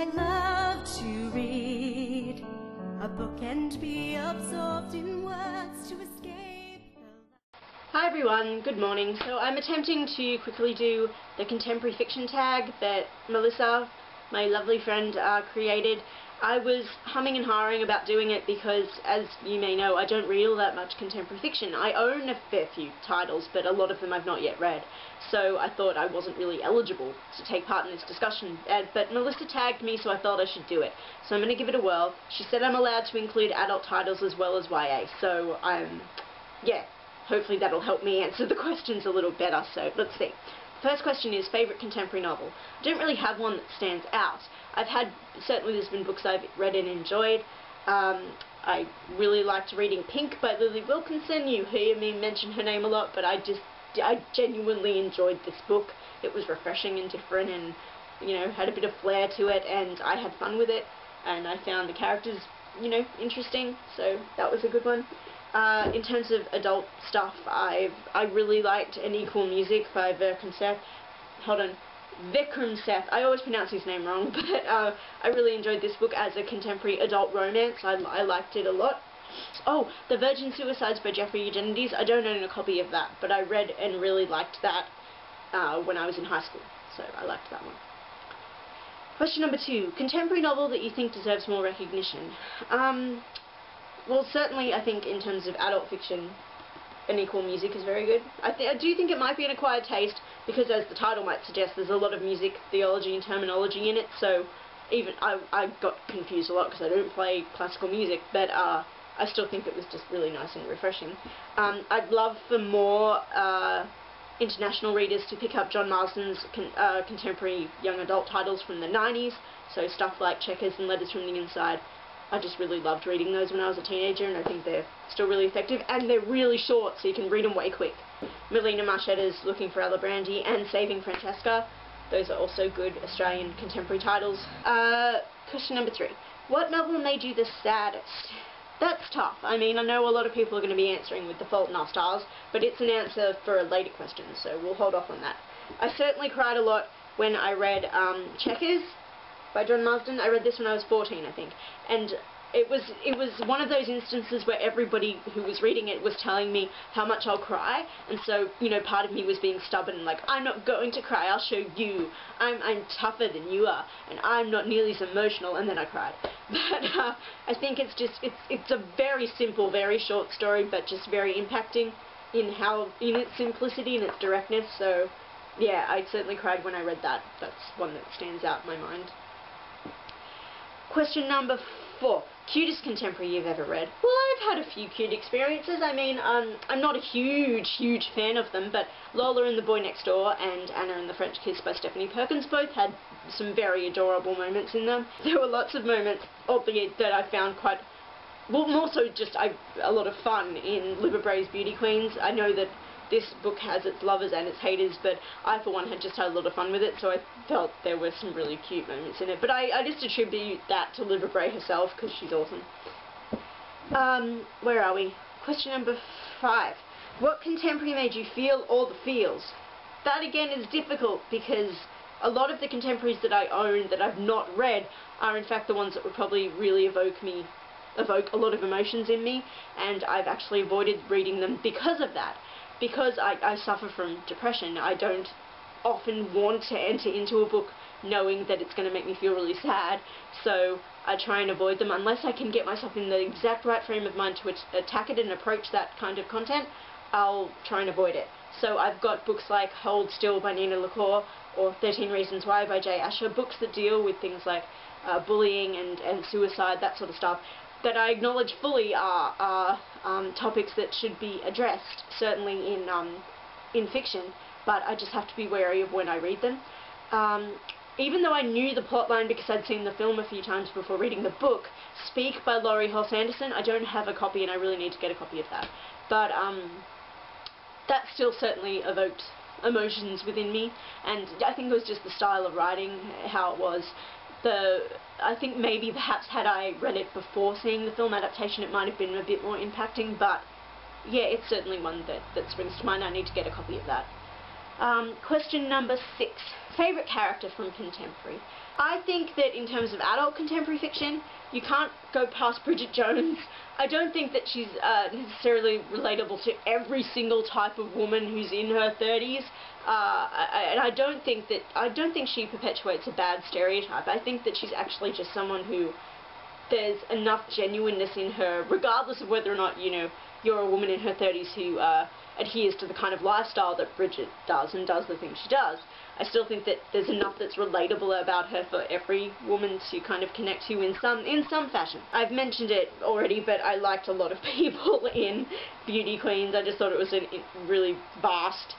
I love to read a book and be absorbed in words to escape the... Hi everyone, good morning. So I'm attempting to quickly do the contemporary fiction tag that Melissa, my lovely friend, created. I was humming and hawing about doing it because, as you may know, I don't read all that much contemporary fiction. I own a fair few titles, but a lot of them I've not yet read. So I thought I wasn't really eligible to take part in this discussion. But Melissa tagged me, so I thought I should do it. So I'm going to give it a whirl. She said I'm allowed to include adult titles as well as YA. So yeah, hopefully that'll help me answer the questions a little better. So let's see. First question is favourite contemporary novel. I don't really have one that stands out. Certainly there's been books I've read and enjoyed. I really liked reading Pink by Lily Wilkinson. You hear me mention her name a lot, but I genuinely enjoyed this book. It was refreshing and different and, you know, had a bit of flair to it, and I had fun with it, and I found the characters, you know, interesting, so that was a good one. In terms of adult stuff, I really liked An Equal Music by Vikram Seth. Vikram Seth. I always pronounce his name wrong, but I really enjoyed this book as a contemporary adult romance. I liked it a lot. Oh, The Virgin Suicides by Jeffrey Eugenides. I don't own a copy of that, but I read and really liked that when I was in high school, so I liked that one. Question number 2. Contemporary novel that you think deserves more recognition. Well, certainly I think in terms of adult fiction, An Equal Music is very good. I do think it might be an acquired taste because, as the title might suggest, there's a lot of music theology and terminology in it, so even I got confused a lot because I don't play classical music, but I still think it was just really nice and refreshing. I'd love for more international readers to pick up John Marsden's contemporary young adult titles from the 90s, so stuff like Checkers and Letters from the Inside. I just really loved reading those when I was a teenager, and I think they're still really effective, and they're really short, so you can read them way quick. Melina Marchetta's Looking for Alibrandi and Saving Francesca, those are also good Australian contemporary titles. Question number 3. What novel made you the saddest? That's tough. I mean, I know a lot of people are going to be answering with The Fault in Our Stars, but it's an answer for a later question, so we'll hold off on that. I certainly cried a lot when I read Checkers by John Marsden. I read this when I was 14, I think, and it was one of those instances where everybody who was reading it was telling me how much I'll cry, and so, you know, part of me was being stubborn, like, I'm not going to cry, I'll show you, I'm tougher than you are, and I'm not nearly as emotional, and then I cried. But I think it's a very simple, very short story, but just very impacting in its simplicity and its directness, so yeah, I certainly cried when I read that. That's one that stands out in my mind. Question number 4. Cutest contemporary you've ever read? Well, I've had a few cute experiences. I mean, I'm not a huge fan of them, but Lola and the Boy Next Door and Anna and the French Kiss by Stephanie Perkins both had some very adorable moments in them. There were lots of moments, albeit that I found quite, well, more so just a lot of fun in Libba Bray's Beauty Queens. I know that this book has its lovers and its haters, but I, for one, had just had a lot of fun with it, so I felt there were some really cute moments in it. But I just attribute that to Libba Bray herself, because she's awesome. Where are we? Question number 5. What contemporary made you feel all the feels? That, again, is difficult, because a lot of the contemporaries that I own that I've not read are, in fact, the ones that would probably really evoke a lot of emotions in me, and I've actually avoided reading them because of that. Because I suffer from depression, I don't often want to enter into a book knowing that it's going to make me feel really sad, so I try and avoid them. Unless I can get myself in the exact right frame of mind to attack it and approach that kind of content, I'll try and avoid it. So I've got books like Hold Still by Nina LaCour or 13 Reasons Why by Jay Asher, books that deal with things like bullying and suicide, that sort of stuff, that I acknowledge fully are topics that should be addressed, certainly in fiction, but I just have to be wary of when I read them. Even though I knew the plotline because I'd seen the film a few times before reading the book, Speak by Laurie Halse Anderson, I don't have a copy and I really need to get a copy of that. But that still certainly evoked emotions within me, and I think it was just the style of writing, how it was. I think maybe perhaps had I read it before seeing the film adaptation it might have been a bit more impacting, but yeah, it's certainly one that springs to mind. I need to get a copy of that. Question number 6. Favourite character from contemporary? I think that in terms of adult contemporary fiction, you can't go past Bridget Jones. I don't think that she's necessarily relatable to every single type of woman who's in her 30s. And I don't think she perpetuates a bad stereotype. I think that she's actually just someone who there's enough genuineness in her, regardless of whether or not, you know, you're a woman in her 30s who adheres to the kind of lifestyle that Bridget does and does the things she does. I still think that there's enough that's relatable about her for every woman to kind of connect to in some fashion. I've mentioned it already, but I liked a lot of people in Beauty Queens. I just thought it was a really vast,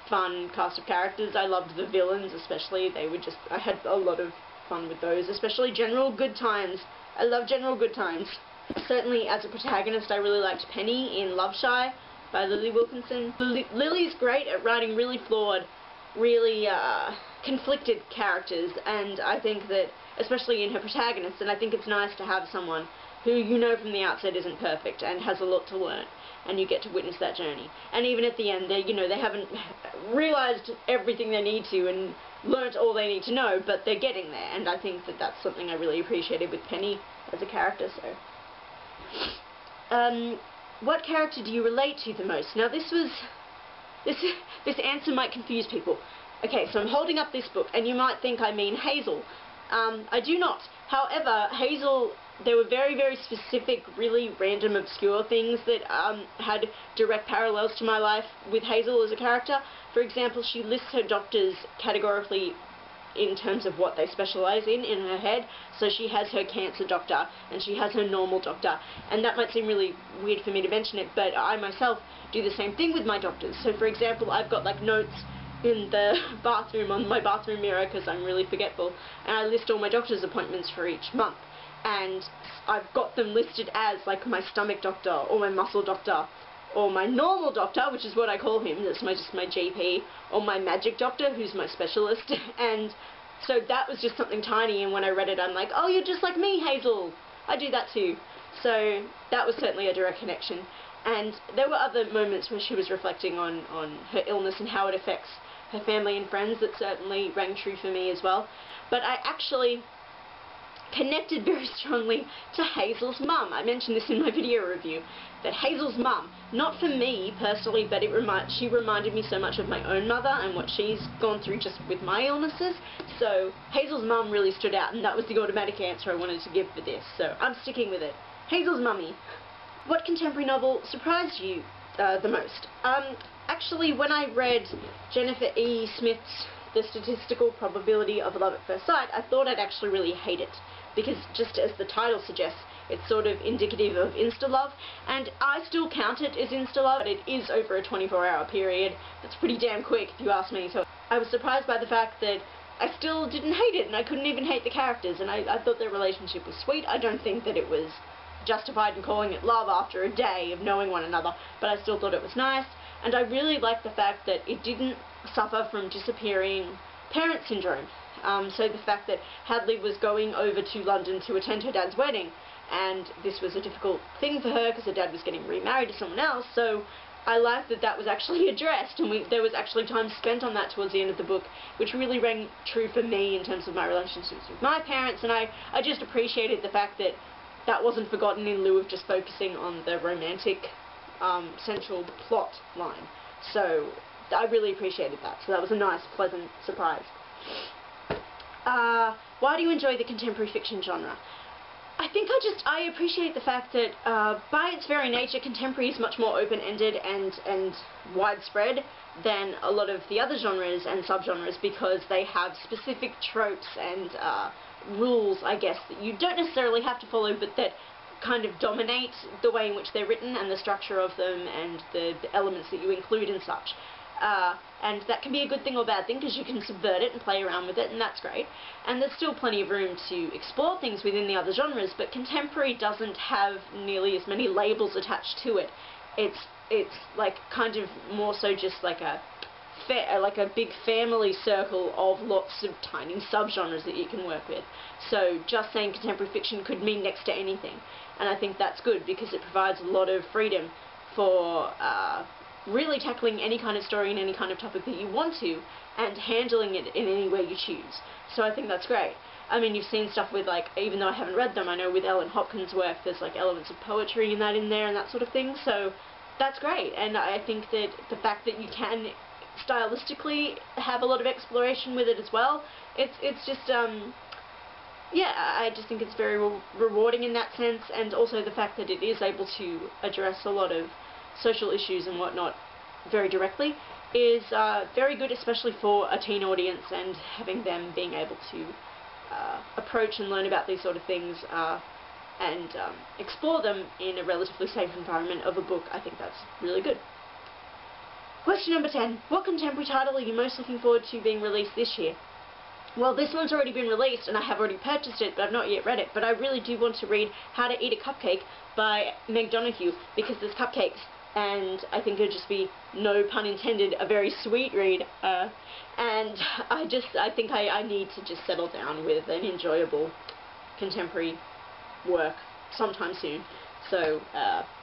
fun cast of characters. I loved the villains especially. I had a lot of fun with those, especially General Goodtimes. I love General Goodtimes. Certainly as a protagonist I really liked Penny in Love Shy by Lily Wilkinson. Lily's great at writing really flawed, really conflicted characters, and I think that, especially in her protagonists, and I think it's nice to have someone who you know from the outset isn't perfect and has a lot to learn, and you get to witness that journey. And even at the end, they haven't realised everything they need to and learnt all they need to know, but they're getting there, and I think that that's something I really appreciated with Penny as a character. So, what character do you relate to the most? Now this answer might confuse people. Okay, so I'm holding up this book, and you might think I mean Hazel. I do not. However, Hazel, there were very, very specific, really random, obscure things that had direct parallels to my life with Hazel as a character. For example, she lists her doctors categorically in terms of what they specialise in her head. So she has her cancer doctor, and she has her normal doctor. And that might seem really weird for me to mention it, but I myself do the same thing with my doctors. So for example, I've got like notes in the bathroom, on my bathroom mirror, because I'm really forgetful, and I list all my doctor's appointments for each month. And I've got them listed as like my stomach doctor, or my muscle doctor, or my normal doctor, which is what I call him, that's just my GP, or my magic doctor, who's my specialist. And so that was just something tiny, and when I read it I'm like, oh, you're just like me, Hazel, I do that too. So that was certainly a direct connection. And there were other moments where she was reflecting on her illness and how it affects her family and friends that certainly rang true for me as well. But I actually connected very strongly to Hazel's mum. I mentioned this in my video review, that Hazel's mum, not for me personally, but she reminded me so much of my own mother and what she's gone through just with my illnesses. So Hazel's mum really stood out, and that was the automatic answer I wanted to give for this. So I'm sticking with it. Hazel's mummy. What contemporary novel surprised you the most? Actually, when I read Jennifer E. Smith's The Statistical Probability of Love at First Sight, I thought I'd actually really hate it, because just as the title suggests, it's sort of indicative of insta-love, and I still count it as insta-love, but it is over a 24-hour period. That's pretty damn quick, if you ask me. So I was surprised by the fact that I still didn't hate it, and I couldn't even hate the characters, and I thought their relationship was sweet. I don't think that it was justified in calling it love after a day of knowing one another, but I still thought it was nice. And I really liked the fact that it didn't suffer from disappearing parent syndrome. So the fact that Hadley was going over to London to attend her dad's wedding, and this was a difficult thing for her because her dad was getting remarried to someone else, so I liked that that was actually addressed, and there was actually time spent on that towards the end of the book, which really rang true for me in terms of my relationships with my parents, and I just appreciated the fact that that wasn't forgotten in lieu of just focusing on the romantic central plot line. So I really appreciated that. So that was a nice, pleasant surprise. Why do you enjoy the contemporary fiction genre? I think I appreciate the fact that by its very nature, contemporary is much more open-ended and widespread than a lot of the other genres and subgenres, because they have specific tropes and rules, I guess, that you don't necessarily have to follow, but that kind of dominate the way in which they're written and the structure of them and the elements that you include and such. And that can be a good thing or bad thing, because you can subvert it and play around with it, and that's great. And there's still plenty of room to explore things within the other genres, but contemporary doesn't have nearly as many labels attached to it. It's like kind of more so just like a big family circle of lots of tiny subgenres that you can work with. So just saying contemporary fiction could mean next to anything, and I think that's good because it provides a lot of freedom for really tackling any kind of story and any kind of topic that you want to, and handling it in any way you choose. So I think that's great. I mean, you've seen stuff with, like, even though I haven't read them, I know with Ellen Hopkins' work there's like elements of poetry in there and that sort of thing, so that's great. And I think that the fact that you can stylistically have a lot of exploration with it as well, it's just, yeah, I just think it's very rewarding in that sense, and also the fact that it is able to address a lot of social issues and whatnot very directly is very good, especially for a teen audience, and having them being able to approach and learn about these sort of things and explore them in a relatively safe environment of a book. I think that's really good. Question number 10. What contemporary title are you most looking forward to being released this year? Well, this one's already been released and I have already purchased it, but I've not yet read it. But I really do want to read How to Eat a Cupcake by Meg Donoghue, because there's cupcakes, and I think it would just be, no pun intended, a very sweet read. And I think I need to just settle down with an enjoyable contemporary work sometime soon. So,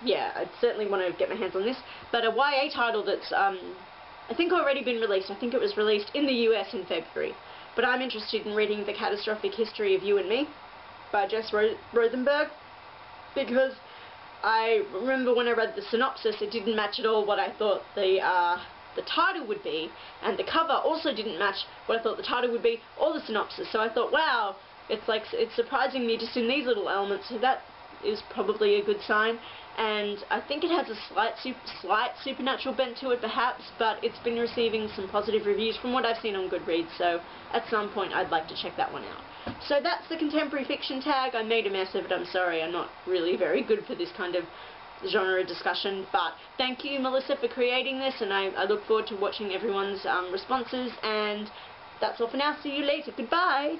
yeah, I certainly want to get my hands on this. But a YA title that's, I think already been released. I think it was released in the US in February. But I'm interested in reading The Catastrophic History of You and Me by Jess Rosenberg, because I remember when I read the synopsis, it didn't match at all what I thought the title would be, and the cover also didn't match what I thought the title would be or the synopsis. So I thought, wow, it's surprising me just in these little elements, so that is probably a good sign. And I think it has a slight supernatural bent to it perhaps, but it's been receiving some positive reviews from what I've seen on Goodreads, so at some point I'd like to check that one out. So that's the contemporary fiction tag. I made a mess of it, I'm sorry, I'm not really very good for this kind of genre discussion, but thank you, Melissa, for creating this, and I look forward to watching everyone's responses, and that's all for now. See you later. Goodbye!